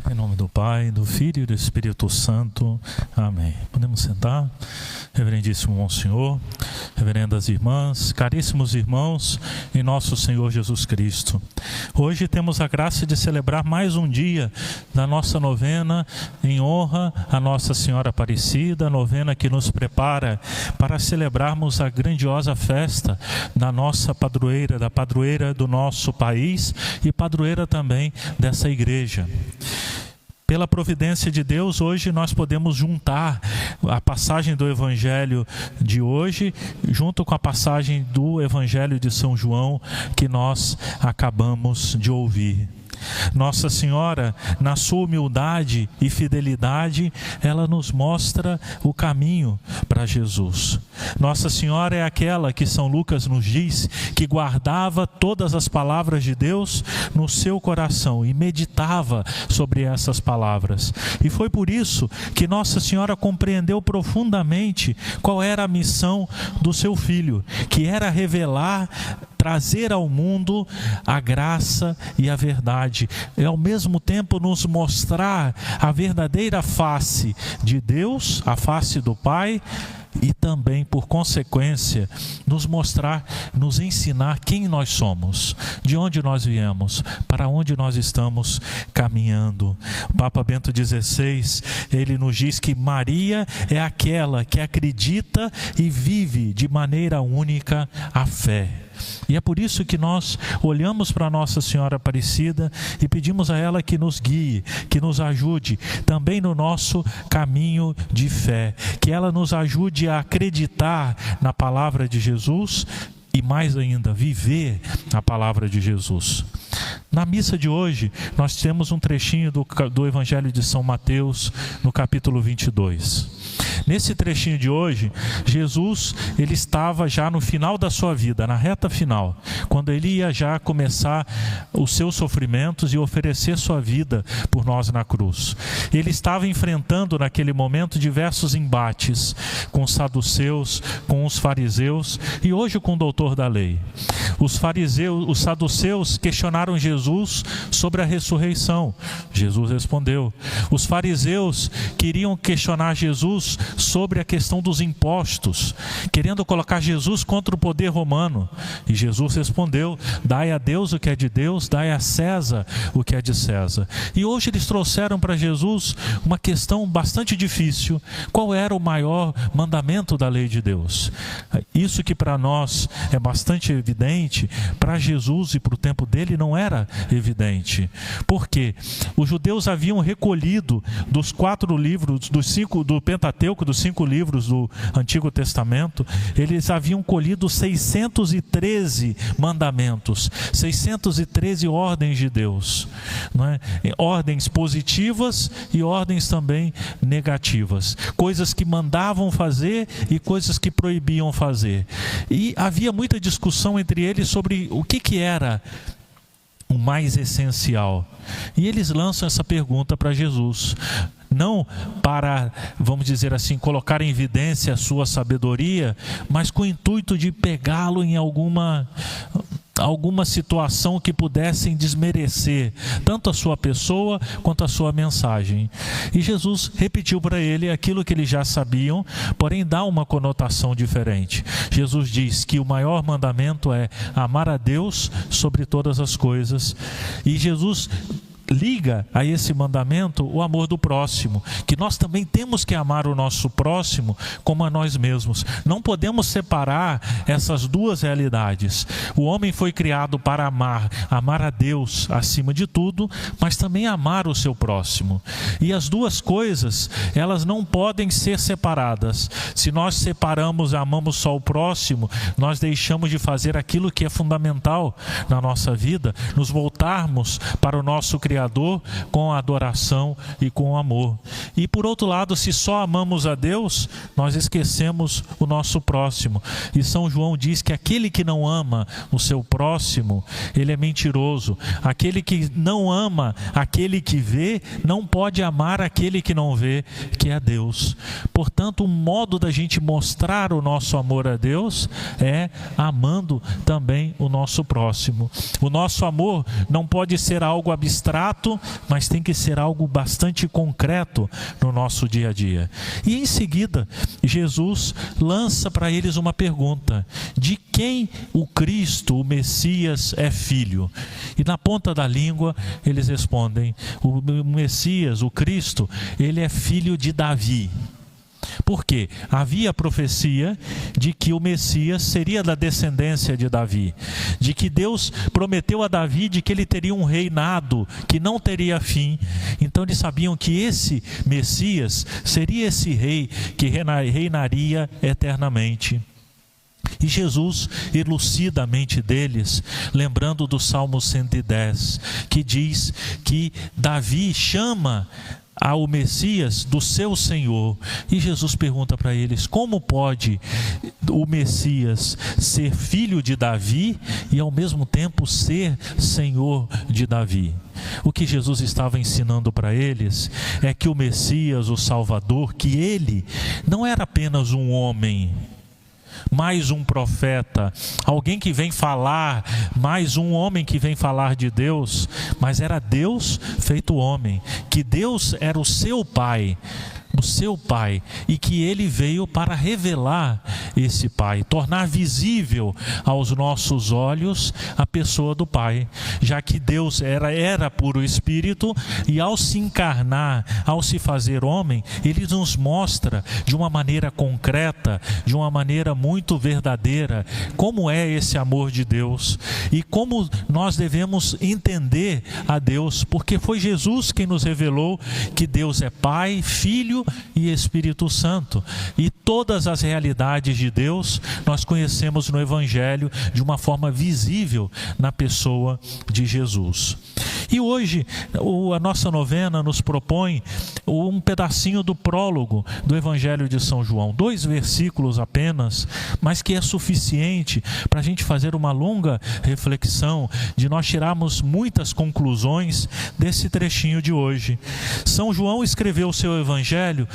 Em nome do Pai, do Filho e do Espírito Santo. Amém. Podemos sentar? Reverendíssimo Monsenhor, reverendas irmãs, caríssimos irmãos em nosso Senhor Jesus Cristo. Hoje temos a graça de celebrar mais um dia da nossa novena em honra a Nossa Senhora Aparecida, a novena que nos prepara para celebrarmos a grandiosa festa da nossa padroeira, da padroeira do nosso país e padroeira também dessa igreja. Pela providência de Deus, hoje nós podemos juntar a passagem do Evangelho de hoje, junto com a passagem do Evangelho de São João, que nós acabamos de ouvir. Nossa Senhora, na sua humildade e fidelidade, ela nos mostra o caminho para Jesus. Nossa Senhora é aquela que São Lucas nos diz que guardava todas as palavras de Deus no seu coração e meditava sobre essas palavras. E foi por isso que Nossa Senhora compreendeu profundamente qual era a missão do seu filho, que era revelar, trazer ao mundo a graça e a verdade, e ao mesmo tempo nos mostrar a verdadeira face de Deus, a face do Pai, e também, por consequência, nos mostrar, nos ensinar quem nós somos, de onde nós viemos, para onde nós estamos caminhando. O Papa Bento XVI, ele nos diz que Maria é aquela que acredita e vive de maneira única a fé. E é por isso que nós olhamos para Nossa Senhora Aparecida e pedimos a ela que nos guie, que nos ajude também no nosso caminho de fé, que ela nos ajude a acreditar na palavra de Jesus e mais ainda, viver a palavra de Jesus. Na missa de hoje, nós temos um trechinho do Evangelho de São Mateus, no capítulo 22. Nesse trechinho de hoje, Jesus, ele estava já no final da sua vida, na reta final, quando ele ia já começar os seus sofrimentos e oferecer sua vida por nós na cruz. Ele estava enfrentando naquele momento diversos embates com os saduceus, com os fariseus e hoje com o doutor da lei. Os saduceus questionaram Jesus sobre a ressurreição. Jesus respondeu. Os fariseus queriam questionar Jesus sobre a questão dos impostos, querendo colocar Jesus contra o poder romano. E Jesus respondeu: dai a Deus o que é de Deus, dai a César o que é de César. E hoje eles trouxeram para Jesus uma questão bastante difícil: qual era o maior mandamento da lei de Deus? Isso que para nós é bastante evidente, para Jesus e para o tempo dele não era evidente. Por quê? Os judeus haviam recolhido dos 4 livros, do Pentateuco, dos 5 livros do Antigo Testamento, eles haviam colhido 613 mandamentos, 613 ordens de Deus, não é? Ordens positivas e ordens também negativas, coisas que mandavam fazer e coisas que proibiam fazer. E havia muita discussão entre eles sobre o que era o mais essencial. E eles lançam essa pergunta para Jesus, não para, vamos dizer assim, colocar em evidência a sua sabedoria, mas com o intuito de pegá-lo em alguma situação que pudessem desmerecer tanto a sua pessoa quanto a sua mensagem. E Jesus repetiu para ele aquilo que eles já sabiam, porém dá uma conotação diferente. Jesus diz que o maior mandamento é amar a Deus sobre todas as coisas. E Jesus liga a esse mandamento o amor do próximo, que nós também temos que amar o nosso próximo como a nós mesmos. Não podemos separar essas duas realidades. O homem foi criado para amar a Deus acima de tudo, mas também amar o seu próximo. E as duas coisas, elas não podem ser separadas. Se nós separamos e amamos só o próximo, nós deixamos de fazer aquilo que é fundamental na nossa vida, nos voltarmos para o nosso Criador com adoração e com amor. E por outro lado, se só amamos a Deus, nós esquecemos o nosso próximo. E São João diz que aquele que não ama o seu próximo, ele é mentiroso. Aquele que não ama aquele que vê, não pode amar aquele que não vê, que é Deus. Portanto, o modo da gente mostrar o nosso amor a Deus é amando também o nosso próximo. O nosso amor não pode ser algo abstrato abstrato, mas tem que ser algo bastante concreto no nosso dia a dia. E em seguida, Jesus lança para eles uma pergunta: de quem o Cristo, o Messias, é filho? E na ponta da língua eles respondem: o Messias, o Cristo, ele é filho de Davi. Por quê? Havia a profecia de que o Messias seria da descendência de Davi, de que Deus prometeu a Davi de que ele teria um reinado que não teria fim. Então eles sabiam que esse Messias seria esse rei que reinaria eternamente. E Jesus elucida a mente deles, lembrando do Salmo 110, que diz que Davi chama ao Messias do seu Senhor. E Jesus pergunta para eles: como pode o Messias ser filho de Davi e ao mesmo tempo ser Senhor de Davi? O que Jesus estava ensinando para eles é que o Messias, o Salvador, que ele não era apenas um homem, mais um profeta, alguém que vem falar, mais um homem que vem falar de Deus, mas era Deus feito homem, que Deus era o seu Pai, e que ele veio para revelar esse Pai, tornar visível aos nossos olhos a pessoa do Pai, já que Deus era puro Espírito, e ao se encarnar, ao se fazer homem, ele nos mostra de uma maneira concreta, de uma maneira muito verdadeira, como é esse amor de Deus e como nós devemos entender a Deus, porque foi Jesus quem nos revelou que Deus é Pai, Filho e Espírito Santo, e todas as realidades de Deus nós conhecemos no Evangelho de uma forma visível na pessoa de Jesus. E hoje a nossa novena nos propõe um pedacinho do prólogo do Evangelho de São João, 2 versículos apenas, mas que é suficiente para a gente fazer uma longa reflexão, de nós tirarmos muitas conclusões desse trechinho de hoje. São João escreveu o seu Evangelho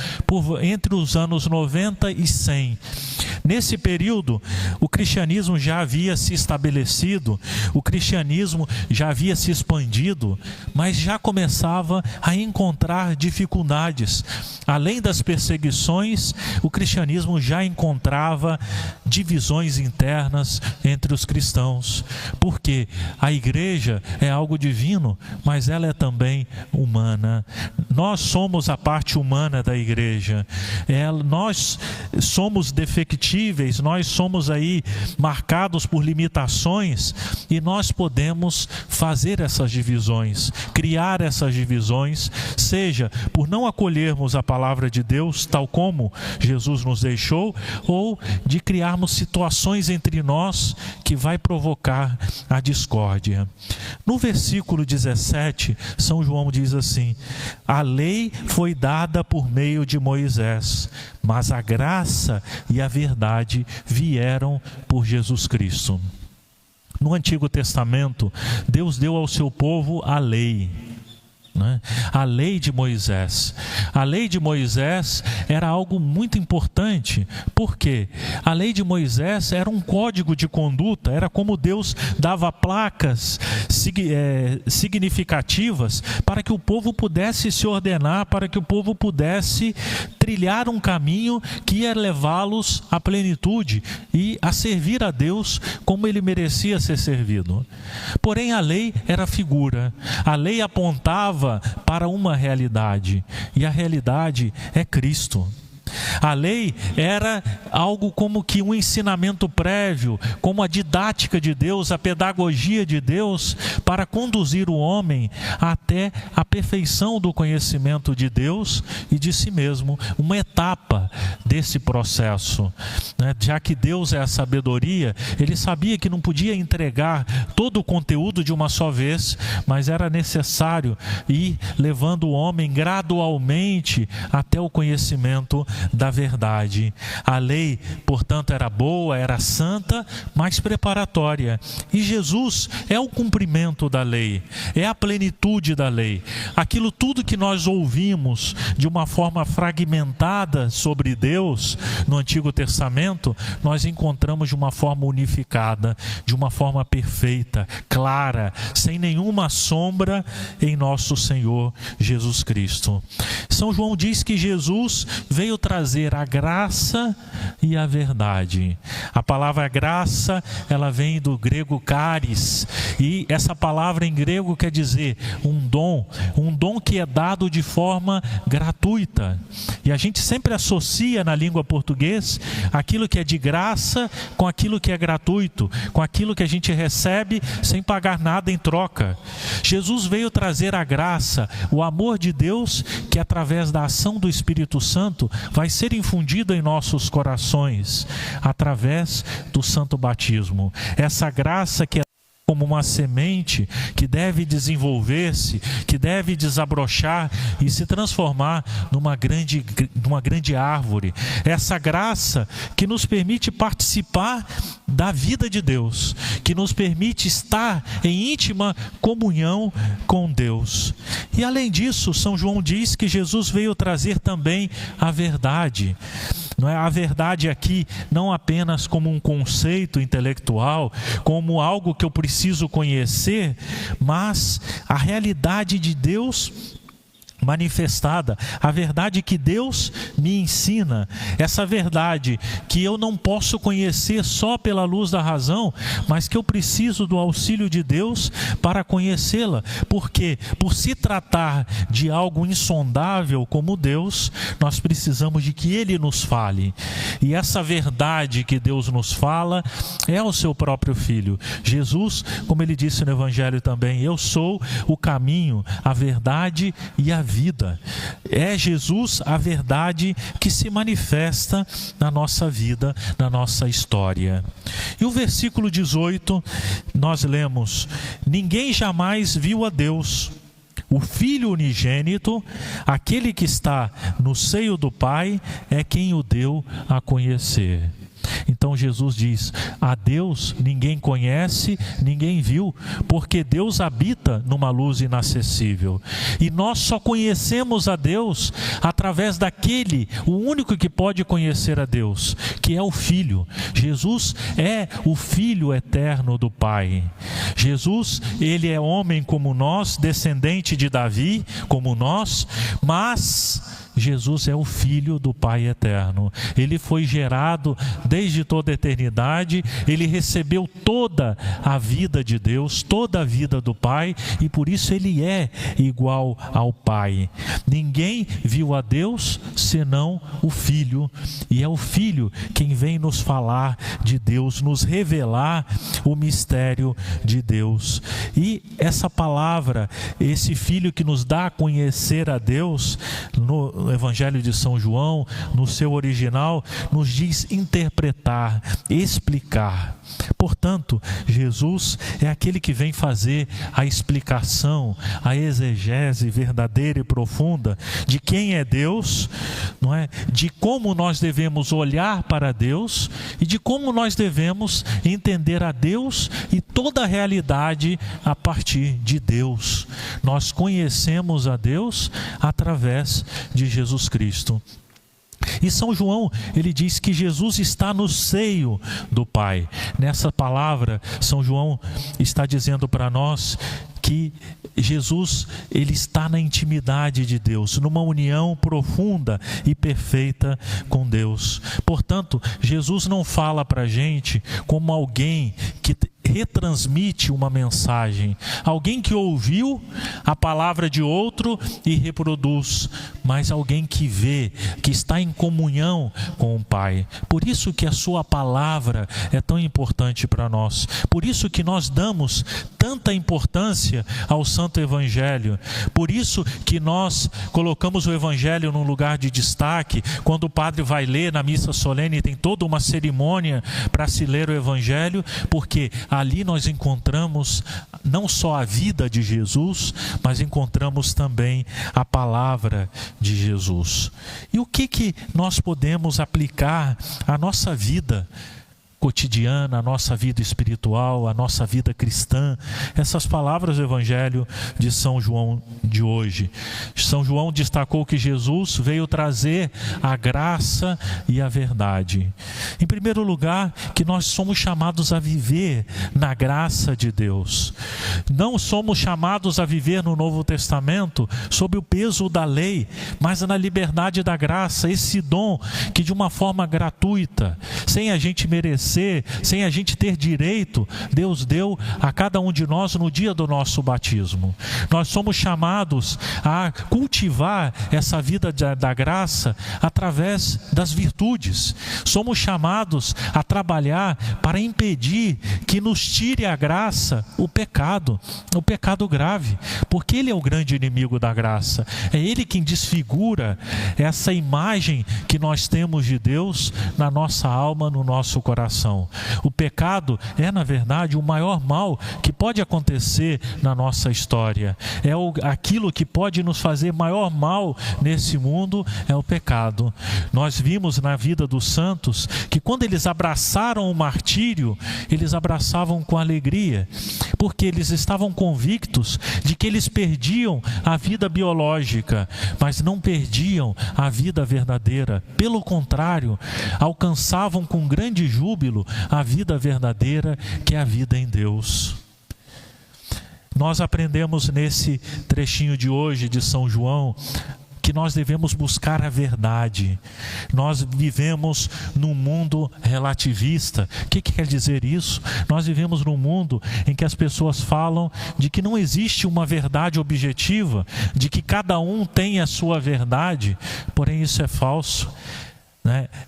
entre os anos 90 e 100. Nesse período, o cristianismo já havia se estabelecido, o cristianismo já havia se expandido, mas já começava a encontrar dificuldades. Além das perseguições, o cristianismo já encontrava divisões internas entre os cristãos, porque a igreja é algo divino, mas ela é também humana. Nós somos a parte humana da igreja, nós somos defectíveis, nós somos aí marcados por limitações, e nós podemos fazer essas divisões, criar essas divisões, seja por não acolhermos a palavra de Deus tal como Jesus nos deixou, ou de criarmos situações entre nós que vai provocar a discórdia. No versículo 17, São João diz assim: a lei foi dada por meio de Moisés, mas a graça e a verdade vieram por Jesus Cristo. No Antigo Testamento, Deus deu ao seu povo a lei, né? A lei de Moisés. A lei de Moisés era algo muito importante, porque a lei de Moisés era um código de conduta, era como Deus dava placas significativas para que o povo pudesse se ordenar, para que o povo pudesse trilhar um caminho que ia levá-los à plenitude e a servir a Deus como ele merecia ser servido. Porém, a lei era figura, a lei apontava para uma realidade, e a realidade é Cristo. A lei era algo como que um ensinamento prévio, como a didática de Deus, a pedagogia de Deus para conduzir o homem até a perfeição do conhecimento de Deus e de si mesmo, uma etapa desse processo, né? Já que Deus é a sabedoria, ele sabia que não podia entregar todo o conteúdo de uma só vez, mas era necessário ir levando o homem gradualmente até o conhecimento da verdade. A lei, portanto, era boa, era santa, mas preparatória. E Jesus é o cumprimento da lei, é a plenitude da lei. Aquilo tudo que nós ouvimos de uma forma fragmentada sobre Deus no Antigo Testamento, nós encontramos de uma forma unificada, de uma forma perfeita, clara, sem nenhuma sombra em nosso Senhor Jesus Cristo. São João diz que Jesus veio trazer a graça e a verdade. A palavra graça, ela vem do grego charis, e essa palavra em grego quer dizer um dom que é dado de forma gratuita. E a gente sempre associa na língua portuguesa aquilo que é de graça com aquilo que é gratuito, com aquilo que a gente recebe sem pagar nada em troca. Jesus veio trazer a graça, o amor de Deus, que através da ação do Espírito Santo vai ser infundido em nossos corações, através do santo batismo. Essa graça que é como uma semente que deve desenvolver-se, que deve desabrochar e se transformar numa grande árvore. Essa graça que nos permite participar da vida de Deus, que nos permite estar em íntima comunhão com Deus. E além disso, São João diz que Jesus veio trazer também a verdade. Não é a verdade aqui não apenas como um conceito intelectual, como algo que eu preciso conhecer, mas a realidade de Deus manifestada, a verdade que Deus me ensina, essa verdade que eu não posso conhecer só pela luz da razão, mas que eu preciso do auxílio de Deus para conhecê-la, porque por se tratar de algo insondável como Deus, nós precisamos de que Ele nos fale, e essa verdade que Deus nos fala é o seu próprio Filho, Jesus, como Ele disse no Evangelho também, eu sou o caminho, a verdade e a vida. É Jesus a verdade que se manifesta na nossa vida, na nossa história. E o versículo 18, nós lemos: ninguém jamais viu a Deus. O Filho unigênito, aquele que está no seio do Pai, é quem o deu a conhecer. Então Jesus diz: a Deus ninguém conhece, ninguém viu, porque Deus habita numa luz inacessível. E nós só conhecemos a Deus através daquele, o único que pode conhecer a Deus, que é o Filho. Jesus é o Filho eterno do Pai. Jesus, ele é homem como nós, descendente de Davi como nós, mas Jesus é o Filho do Pai eterno. Ele foi gerado desde toda a eternidade, ele recebeu toda a vida de Deus, toda a vida do Pai, e por isso ele é igual ao Pai. Ninguém viu a Deus senão o Filho, e é o Filho quem vem nos falar de Deus, nos revelar o mistério de Deus. E essa palavra, esse Filho que nos dá a conhecer a Deus, no Evangelho de São João, no seu original, nos diz interpretar, explicar. Portanto, Jesus é aquele que vem fazer a explicação, a exegese verdadeira e profunda de quem é Deus, não é? De como nós devemos olhar para Deus e de como nós devemos entender a Deus e toda a realidade a partir de Deus. Nós conhecemos a Deus através de Jesus Cristo. E São João, ele diz que Jesus está no seio do Pai. Nessa palavra, São João está dizendo para nós que Jesus, ele está na intimidade de Deus, numa união profunda e perfeita com Deus. Portanto, Jesus não fala para a gente como alguém que retransmite uma mensagem, alguém que ouviu a palavra de outro e reproduz, mas alguém que vê, que está em comunhão com o Pai. Por isso que a sua palavra é tão importante para nós, por isso que nós damos tanta importância ao Santo Evangelho, por isso que nós colocamos o Evangelho num lugar de destaque. Quando o padre vai ler na missa solene, tem toda uma cerimônia para se ler o Evangelho, porque ali ali nós encontramos não só a vida de Jesus, mas encontramos também a palavra de Jesus. E o que nós podemos aplicar à nossa vida cotidiana, a nossa vida espiritual, a nossa vida cristã, essas palavras do Evangelho de São João de hoje? São João destacou que Jesus veio trazer a graça e a verdade. Em primeiro lugar, que nós somos chamados a viver na graça de Deus. Não somos chamados a viver no Novo Testamento sob o peso da lei, mas na liberdade da graça, esse dom que de uma forma gratuita, sem a gente merecer, sem a gente ter direito, Deus deu a cada um de nós no dia do nosso batismo. Nós somos chamados a cultivar essa vida da graça através das virtudes. Somos chamados a trabalhar para impedir que nos tire a graça o pecado grave, porque ele é o grande inimigo da graça. É ele quem desfigura essa imagem que nós temos de Deus na nossa alma, no nosso coração. O pecado é, na verdade, o maior mal que pode acontecer na nossa história. Aquilo que pode nos fazer maior mal nesse mundo é o pecado. Nós vimos na vida dos santos que quando eles abraçaram o martírio, eles abraçavam com alegria, porque eles estavam convictos de que eles perdiam a vida biológica, mas não perdiam a vida verdadeira. Pelo contrário, alcançavam com grande júbilo a vida verdadeira, que é a vida em Deus. Nós aprendemos nesse trechinho de hoje de São João que nós devemos buscar a verdade. Nós vivemos num mundo relativista. O que quer dizer isso? Nós vivemos num mundo em que as pessoas falam de que não existe uma verdade objetiva, de que cada um tem a sua verdade, porém isso é falso.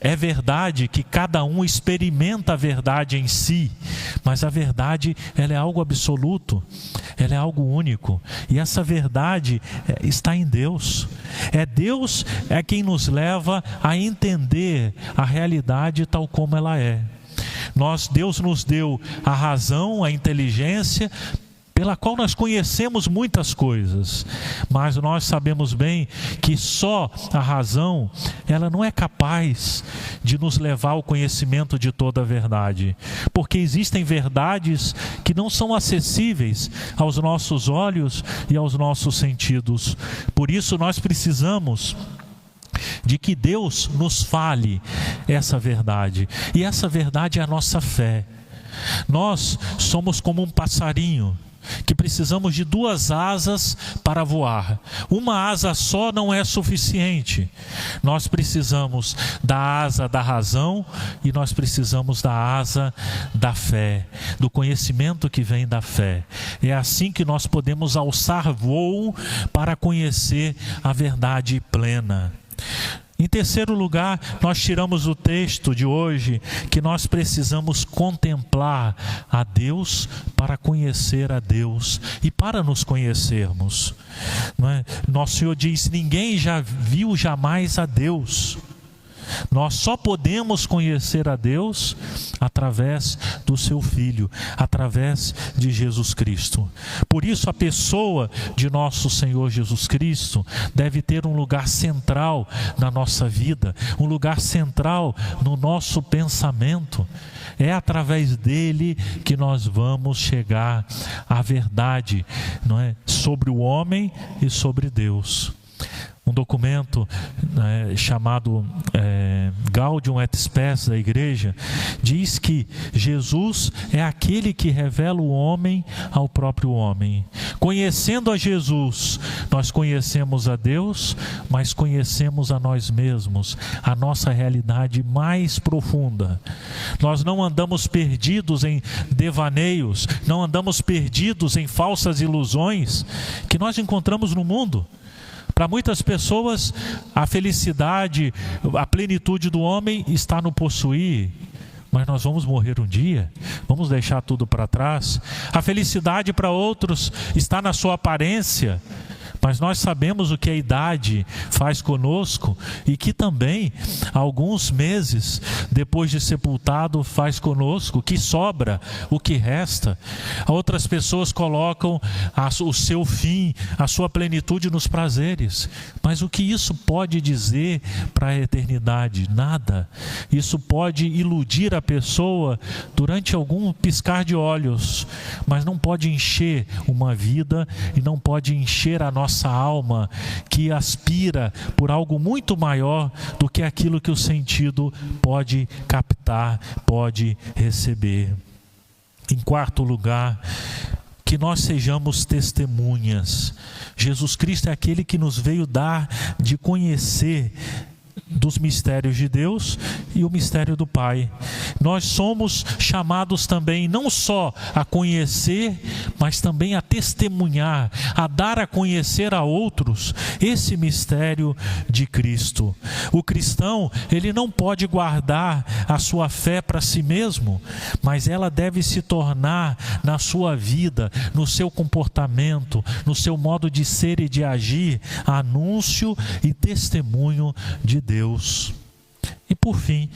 É verdade que cada um experimenta a verdade em si, mas a verdade, ela é algo absoluto, ela é algo único, e essa verdade está em Deus. Deus é quem nos leva a entender a realidade tal como ela é. Deus nos deu a razão, a inteligência, pela qual nós conhecemos muitas coisas, mas nós sabemos bem que só a razão, ela não é capaz de nos levar ao conhecimento de toda a verdade, porque existem verdades que não são acessíveis aos nossos olhos e aos nossos sentidos. Por isso nós precisamos de que Deus nos fale essa verdade, e essa verdade é a nossa fé. Nós somos como um passarinho que precisamos de 2 asas para voar. Uma asa só não é suficiente. Nós precisamos da asa da razão e nós precisamos da asa da fé, do conhecimento que vem da fé. É assim que nós podemos alçar voo para conhecer a verdade plena. Em terceiro lugar, nós tiramos do texto de hoje que nós precisamos contemplar a Deus para conhecer a Deus e para nos conhecermos. Nosso Senhor diz: ninguém já viu jamais a Deus. Nós só podemos conhecer a Deus através do seu Filho, através de Jesus Cristo. Por isso a pessoa de nosso Senhor Jesus Cristo deve ter um lugar central na nossa vida, um lugar central no nosso pensamento. É através dele que nós vamos chegar à verdade, sobre o homem e sobre Deus. Um documento chamado Gaudium et Spes da igreja diz que Jesus é aquele que revela o homem ao próprio homem. Conhecendo a Jesus, nós conhecemos a Deus, mas conhecemos a nós mesmos, a nossa realidade mais profunda. Nós não andamos perdidos em devaneios, não andamos perdidos em falsas ilusões que nós encontramos no mundo. Para muitas pessoas, a felicidade, a plenitude do homem está no possuir. Mas nós vamos morrer um dia, vamos deixar tudo para trás. A felicidade para outros está na sua aparência. Mas nós sabemos o que a idade faz conosco e que também, alguns meses depois de sepultado, faz conosco, o que sobra, o que resta. Outras pessoas colocam o seu fim, a sua plenitude nos prazeres. Mas o que isso pode dizer para a eternidade? Nada. Isso pode iludir a pessoa durante algum piscar de olhos, mas não pode encher uma vida e não pode encher a nossa alma, que aspira por algo muito maior do que aquilo que o sentido pode captar, pode receber. Em quarto lugar, que nós sejamos testemunhas. Jesus Cristo é aquele que nos veio dar de conhecer dos mistérios de Deus e o mistério do Pai. Nós somos chamados também não só a conhecer, mas também a testemunhar, a dar a conhecer a outros esse mistério de Cristo. O cristão, ele não pode guardar a sua fé para si mesmo, mas ela deve se tornar na sua vida, no seu comportamento, no seu modo de ser e de agir, anúncio e testemunho de Deus. E por fim,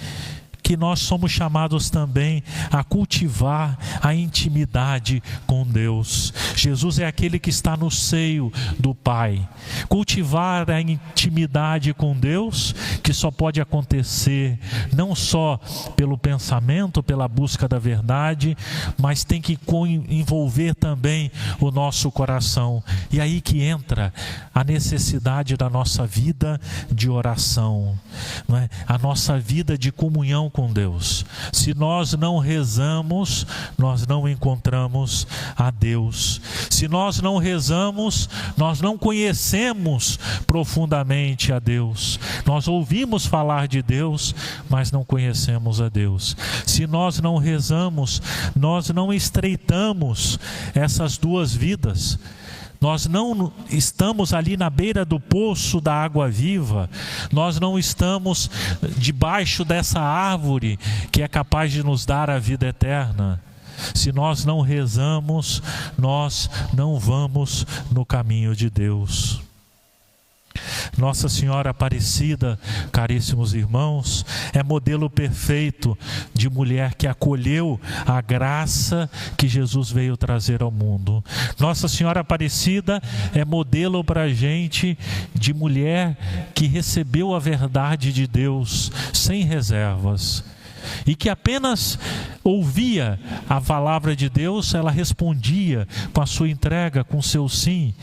que nós somos chamados também a cultivar a intimidade com Deus. Jesus é aquele que está no seio do Pai. Cultivar a intimidade com Deus, que só pode acontecer não só pelo pensamento, pela busca da verdade, mas tem que envolver também o nosso coração. E aí que entra a necessidade da nossa vida de oração, não é? A nossa vida de comunhão com Deus. Se nós não rezamos, nós não encontramos a Deus. Se nós não rezamos, nós não conhecemos profundamente a Deus. Nós ouvimos falar de Deus, mas não conhecemos a Deus. Se nós não rezamos, nós não estreitamos essas duas vidas. Nós não estamos ali na beira do poço da água viva, nós não estamos debaixo dessa árvore que é capaz de nos dar a vida eterna. Se nós não rezamos, nós não vamos no caminho de Deus. Nossa Senhora Aparecida, caríssimos irmãos, é modelo perfeito de mulher que acolheu a graça que Jesus veio trazer ao mundo. Nossa Senhora Aparecida é modelo para a gente de mulher que recebeu a verdade de Deus sem reservas. E que apenas ouvia a palavra de Deus, ela respondia com a sua entrega, com o seu sim.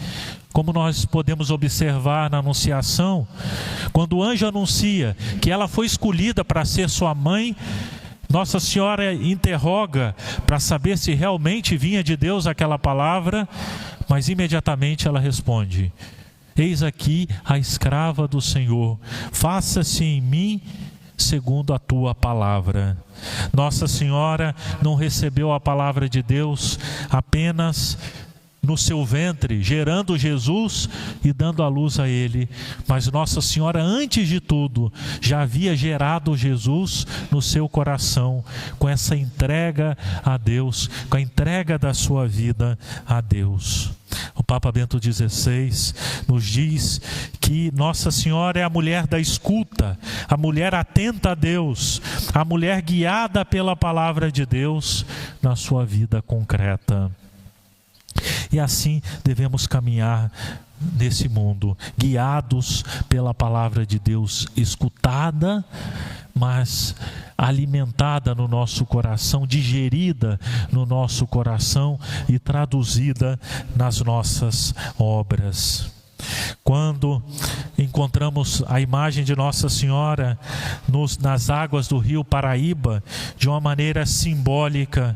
Como nós podemos observar na Anunciação, quando o anjo anuncia que ela foi escolhida para ser sua mãe, Nossa Senhora interroga para saber se realmente vinha de Deus aquela palavra, mas imediatamente ela responde: eis aqui a escrava do Senhor, faça-se em mim segundo a tua palavra. Nossa Senhora não recebeu a palavra de Deus apenas no seu ventre, gerando Jesus e dando a luz a ele, mas Nossa Senhora, antes de tudo, já havia gerado Jesus no seu coração, com essa entrega a Deus, com a entrega da sua vida a Deus. O Papa Bento XVI nos diz que Nossa Senhora é a mulher da escuta, a mulher atenta a Deus, a mulher guiada pela palavra de Deus na sua vida concreta. E assim devemos caminhar nesse mundo, guiados pela palavra de Deus, escutada, mas alimentada no nosso coração, digerida no nosso coração e traduzida nas nossas obras. Quando encontramos a imagem de Nossa Senhora nas águas do rio Paraíba, de uma maneira simbólica,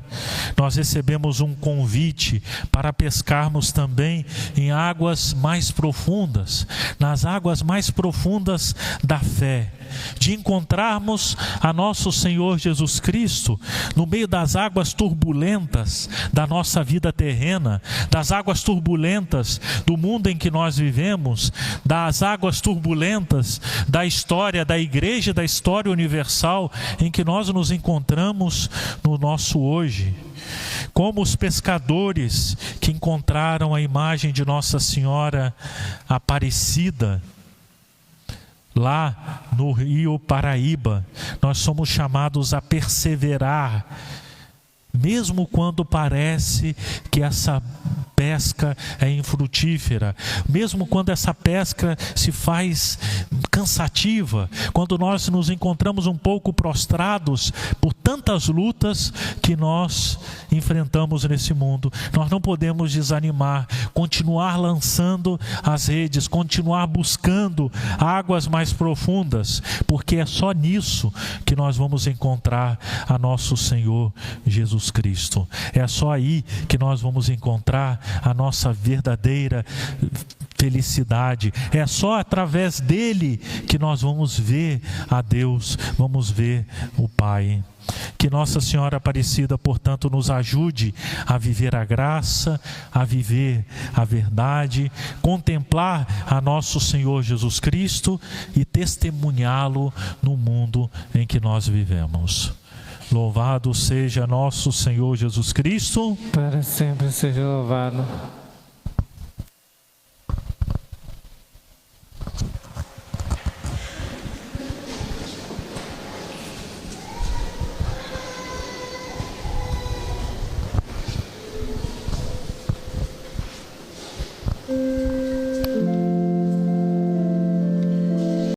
nós recebemos um convite para pescarmos também em águas mais profundas, nas águas mais profundas da fé, de encontrarmos a nosso Senhor Jesus Cristo no meio das águas turbulentas da nossa vida terrena, das águas turbulentas do mundo em que nós vivemos, das águas turbulentas da história da igreja, da história universal em que nós nos encontramos no nosso hoje. como os pescadores que encontraram a imagem de Nossa Senhora Aparecida lá no Rio Paraíba, nós somos chamados a perseverar, mesmo quando parece que essa pesca é infrutífera, mesmo quando essa pesca se faz cansativa, quando nós nos encontramos um pouco prostrados por tantas lutas que nós enfrentamos nesse mundo, nós não podemos desanimar, continuar lançando as redes, continuar buscando águas mais profundas, porque é só nisso que nós vamos encontrar a nosso Senhor Jesus Cristo. É só aí que nós vamos encontrar a nossa verdadeira felicidade. É só através dele que nós vamos ver a Deus, vamos ver o Pai. Que Nossa Senhora Aparecida, portanto, nos ajude a viver a graça, a viver a verdade, contemplar a nosso Senhor Jesus Cristo e testemunhá-lo no mundo em que nós vivemos. Louvado seja nosso Senhor Jesus Cristo. Para sempre seja louvado.